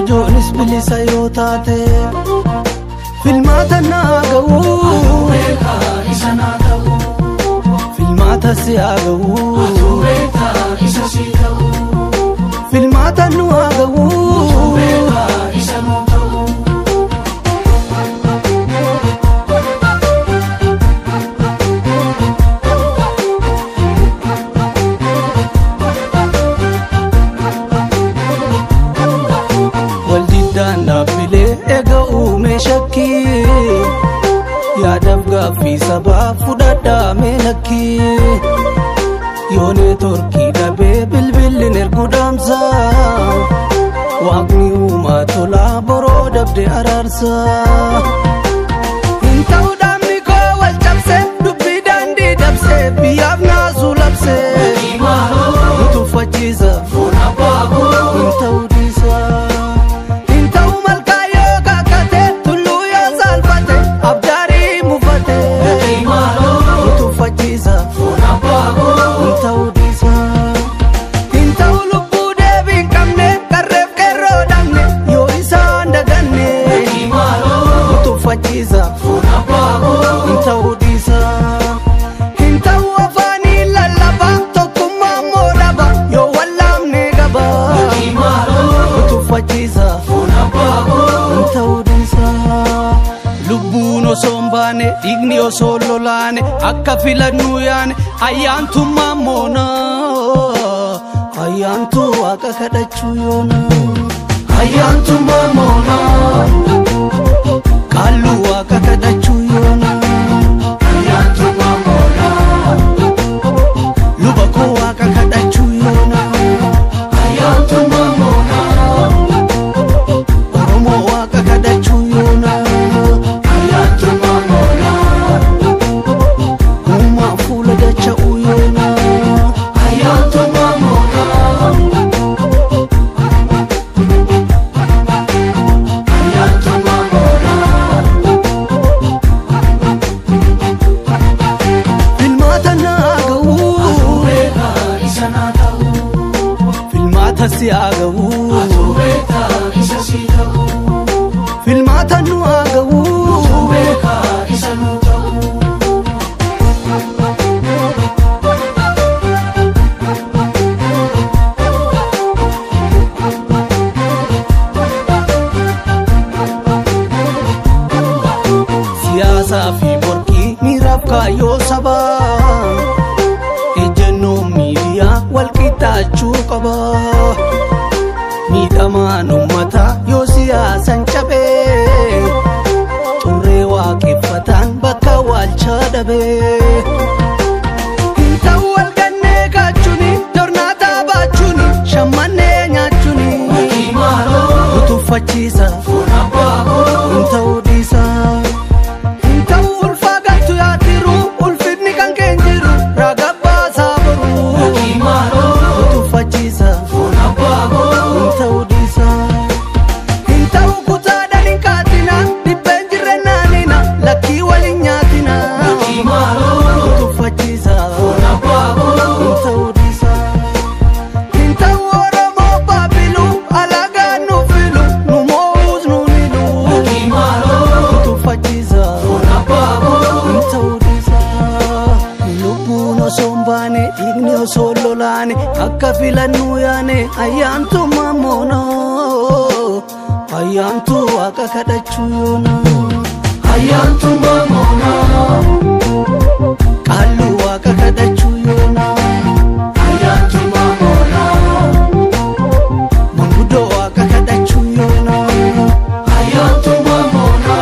Korojoonis bilisa yoo taate filmaata naa ga'u isa naa ta'u filmaata si haa ga'u isa si ta'u filmaata nu haa ga'u isa nu ta'u dhaabbilee eega uume shakkii yaadaaf gaaffii sabaa fudhadhaa meenakkii yoonee torkii dhabee bilbilin ergu dhaamsaa waaqni uumaa tolaa boroo dabde araarsaa hin ta'u dhaabni koo wal cabsee dubbii daandii dabsee biyyaaf naasuu labsee nu tuffachiisa foon abbaa koo hin ta'u dhiisaa Digni osoo lolaane akka filannuu yaane ayyaantummaa moona ayyaantu waaqa kadhachuu yoona ayyaantummaa moona qaallu waaqa kadhachuu yoona ayyaantummaa moona luba koo waaqa kadhachuu yoona ayyaantummaa moona oromoo waaqa kadhachuu yoona si haa ga'u isa si ta'u filmaata nu haa ga'u isa nu ta'u siyaasaa fi morkii miiraaf kaayyoo sabaa ejjennoo miidiyaa walqixxaachuu qaba miidhamaan uummataa yoo siyaasan cabee xurree waaqeffataan bakka waalchaa dhabee hin ta'u walgannee kaachuuni jornaataa baachuuni shammannee nyaachuuni nu tuffachiisa foon abbaa koo hin ta'u dhiisaa hin ta'u ulfaa galtu yaadiru ulfinni kan keenjiru raga baasaa boruu nu tuffachiisa foon abbaa koo hin ta'u dhiisaa hin ta'u kutaadhaan hin kaatina dhibbeen jirre naanina lakkii waliin nyaatina nu tuffachiisa foon abbaa koo hin ta'u dhiisaa hin ta'u oromoo baabilu alagaan nu filu nu moo'uus nu nilu nu tuffachiisa foon abbaa koo hin ta'u dhiisaa lubbuun osoo hin baane dhiigni osoo lolaane akka filannuu yaane ayyaantummaa moona ayyaantu waaqa kadhachuu yoona ayyaantummaa moona qaallu waaqa kadhachuu yoona ayyaantummaa moona manguddoo waaqa kadhachuu yoona ayyaantummaa moona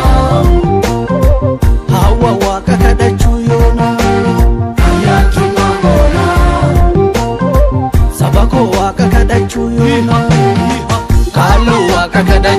hawa waaqa kadhachuu yoona ayyaantummaa moona saba koo waaqa kadhachuu yoona qaallu waaqa kadhachuu